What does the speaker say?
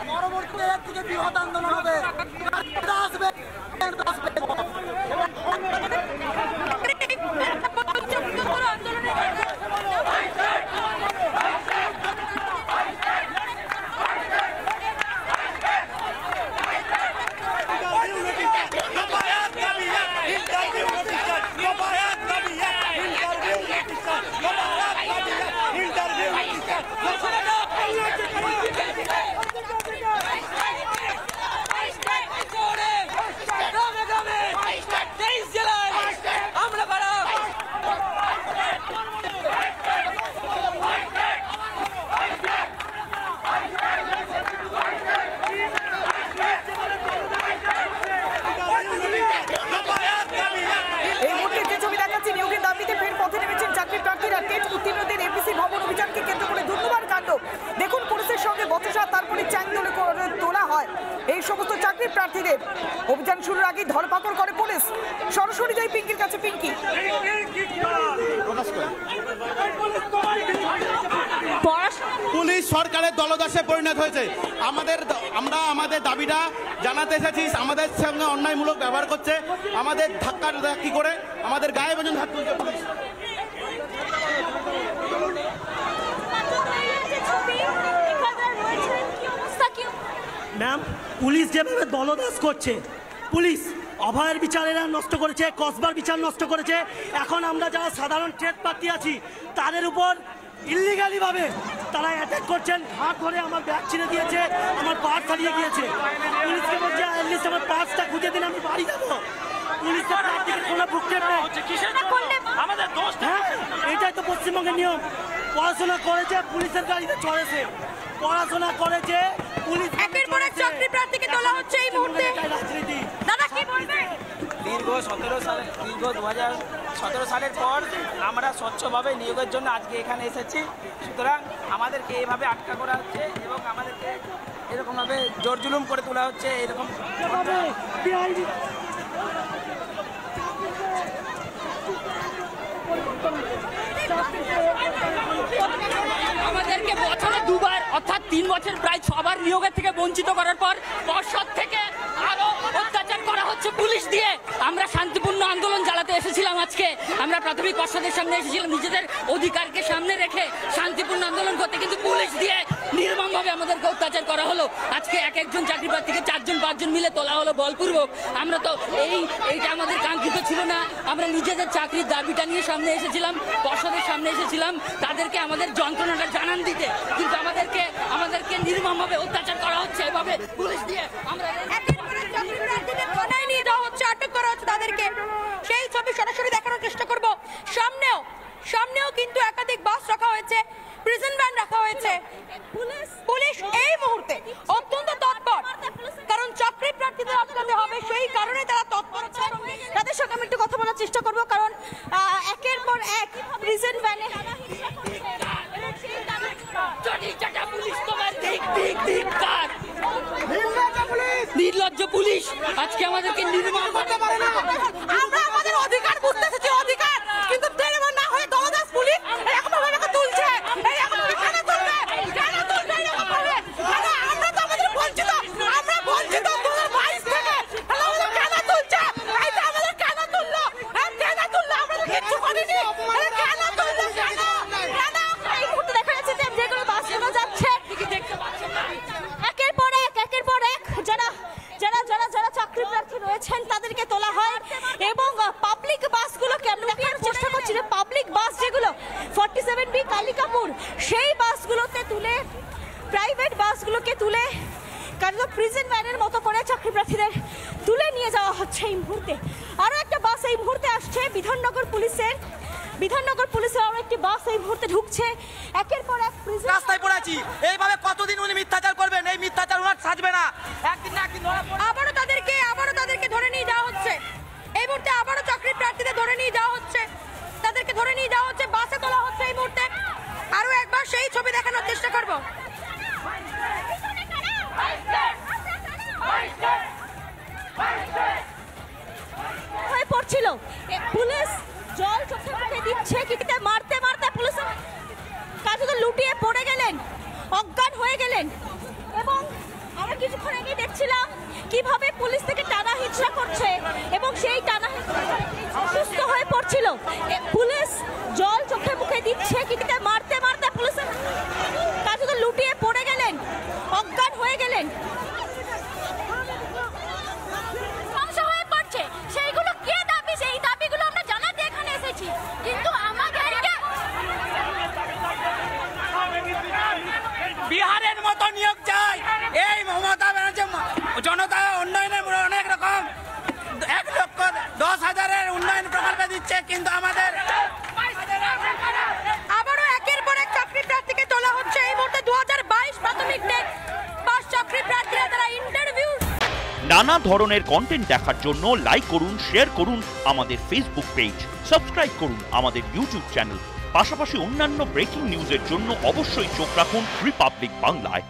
পরবর্তীতে এর থেকে বৃহৎ আন্দোলন হবে। দেখুন পুলিশের সঙ্গে বচসা, তারপরে চ্যাংদোলে তোলা হয় এই সমস্ত চাকরি প্রার্থীদের। অভিযান শুরুর আগেই ধরপাকড় করে পুলিশ। সরাসরি যাই পিঙ্কির কাছে। পিঙ্কি, পুলিশ সরকারের দলদাসে পরিণত হয়েছে। আমরা আমাদের দাবিটা জানাতে এসেছি। আমাদের সঙ্গে অন্যায়মূলক ব্যবহার করছে, আমাদের ধাক্কি করে আমাদের গায়ে পর্যন্ত হাত তুলছে পুলিশ। ম্যাম, পুলিশ যেভাবে দলদাস করছে, পুলিশ অভয়ের বিচারেরা নষ্ট করেছে, কসবার বিচার নষ্ট করেছে। এখন আমরা যারা সাধারণ ট্রেড প্রার্থী আছি তাদের উপর ইলিগালি ভাবে তারা অ্যাটাক করছেন। হাত ধরে আমার ব্যাগ ছিঁড়ে দিয়েছে, আমার পার্স হারিয়ে গিয়েছে। পুলিশকে বলছে অ্যাটলিস্ট আমার পার্সটা খুঁজে দিন, আমি বাড়ি যাবো। পুলিশের প্রার্থীকে কোনো ভ্রুক্ষেপ নেই। হ্যাঁ, এটাই তো পশ্চিমবঙ্গের নিয়ম। পড়াশোনা করেছে, পুলিশের গাড়িতে চড়েছে। পড়াশোনা করেছে, পুলিশ একের পর এক চাকরি প্রার্থীকে তোলা হচ্ছে এই মুহূর্তে। রাজনীতি। দাদা কি বলবেন? দীর্ঘ 2017 সালের পর আমরা স্বচ্ছভাবে নিয়োগের জন্য আজকে এখানে এসেছি। সুতরাং আমাদেরকে এইভাবে আটকা করা হচ্ছে এবং আমাদেরকে এরকমভাবে জোর জুলুম করে তোলা হচ্ছে। এরকম আমাদেরকে বছরে দুবার অর্থাৎ 3 বছর প্রায় 6 বার নিয়োগের থেকে বঞ্চিত করার পর পর্ষদ থেকে আরো অত্যাচার করা হচ্ছে পুলিশ দিয়ে। আমরা শান্তিপূর্ণ আন্দোলন চালাতে এসেছিলাম। আজকে আমরা প্রাথমিক পর্ষদের সামনে এসেছিলাম নিজেদের অধিকারকে সামনে রেখে শান্তিপূর্ণ আন্দোলন করতে, কিন্তু পুলিশ দিয়ে নির্মমভাবে আমাদেরকে অত্যাচার করা হলো। আজকে এক একজন চাকরি প্রার্থীকে 4-5 মিলে তোলা হলো বলপূর্বক। আমরা তো এইটা আমাদের কাঙ্ক্ষিত ছিল না। আমরা নিজেদের চাকরির দাবিটা নিয়ে সামনে এসেছিলাম, পর্ষদের সামনে এসেছিলাম তাদেরকে আমাদের যন্ত্রণাটা জানান দিতে, কিন্তু আমাদেরকে নির্মমভাবে অত্যাচার করা হচ্ছে এভাবে পুলিশ দিয়ে। আমরা থানায় নিয়ে যাওয়া হচ্ছে, আটক করা হচ্ছে তাদেরকে। সেই ছবি সরাসরি দেখানোর চেষ্টা করব। সামনেও কিন্তু একাধিক বাস রাখা হয়েছে, প্রিজন ভ্যান রাখা হয়েছে। পুলিশ এই মুহূর্তে অত্যন্ত তৎপর, কারণ চাকরি প্রার্থীদের আটকাতে হবে, সেই কারণে তারা তৎপর আছে। তাদের সঙ্গে আমি একটু কথা বলার চেষ্টা করব, কারণ একের পর এক প্রিজন ভ্যানে নির্লজ্জ পুলিশ আজকে আমাদেরকে নির্মম করতে পারে না। আমরা আমাদের অধিকার বুঝতে এসেছি, অধিকার, কিন্তু না হয়ে দলদাস পুলিশ এরকম ভাবে তুলছে। আমরা তো আমাদের বঞ্চিত, আমরা বঞ্চিত 2022 থেকে। আমাদের কেন তুলছে? এইটা আমাদের কেন তুললো? কেন তুললো? আমরা তো কিচ্ছু করিনি। কেন তুললো? কেন? এই মুহূর্তে দেখা যাচ্ছে যে যেগুলো বাসগুলো যাচ্ছে একের পর এক যারা চাকরি প্রার্থী রয়েছেন তাদেরকে তোলা হয়, এবং পাবলিক বাসগুলোকে আমরা দেখানোর চেষ্টা করছি যে পাবলিক বাস যেগুলো 47B কালিকাপুর, সেই বাসগুলোতে তুলে, প্রাইভেট বাসগুলোকে তুলে কারণ প্রিজন ভ্যানের মতো করে চাকরি প্রার্থীদের তুলে নিয়ে যাওয়া হচ্ছে। এই মুহূর্তে আরো একটা বাস এই মুহূর্তে আসছে, বিধাননগর পুলিশের আরো একটি বাস এই মুহূর্তে ঢুকছে। একের পর এক রাস্তায় পড়েছি। এইভাবে কতদিন উনি মিথ্যাচার করবেন? এই মিথ্যাচার ওনার সাজবে না। একদিন না একদিন আবারও তাদেরকে ধরে নিয়ে যাওয়া হচ্ছে। এই মুহূর্তে আবারও চাকরি প্রার্থীদের ধরে নিয়ে যাওয়া হচ্ছে, বাসে তোলা হচ্ছে। এই মুহূর্তে আরো একবার সেই ছবি দেখানোর চেষ্টা করব। পুলিশ জল চোখে মুখে দিচ্ছে, কিটিতে মারতে মারতে পুলিশের কাছে তো লুটিয়ে পড়ে গেলেন, অজ্ঞান হয়ে গেলেন। এবং আমরা কিছুক্ষণ আগে দেখছিলাম কিভাবে পুলিশ থেকে টানা হিচড়া করছে এবং সেই টানা অসুস্থ হয়ে পড়ছিল। পুলিশ জল চোখে মুখে দিচ্ছে, কিটিতে মারতে মারতে পুলিশের কাছে তো লুটিয়ে পড়ে গেলেন, অজ্ঞান হয়ে গেলেন। সেইগুলো কে দাবি, সেই দাবিগুলো আমরা জানাতে এখানে এসেছি, কিন্তু আমাদেরকে বিহারের মতো নিয়োগ চাই। এই মমতা ব্যানার্জি জনতা উন্নয়নের অনেক রকম 1,10,000-এর উন্নয়ন প্রকল্প দিচ্ছে, কিন্তু আমাদের আবারও একের পর এক চাকরি প্রার্থীকে তোলা হচ্ছে। এই মুহূর্তে 2022 প্রাথমিক টেট পাস চাকরি প্রার্থীরা তারা ইন্টারভিউ। নানা ধরনের কন্টেন্ট দেখার জন্য লাইক করুন, শেয়ার করুন আমাদের ফেসবুক পেজ, সাবস্ক্রাইব করুন আমাদের ইউটিউব চ্যানেল। পাশাপাশি অন্যান্য ব্রেকিং নিউজের জন্য অবশ্যই চোখ রাখুন রিপাবলিক বাংলায়।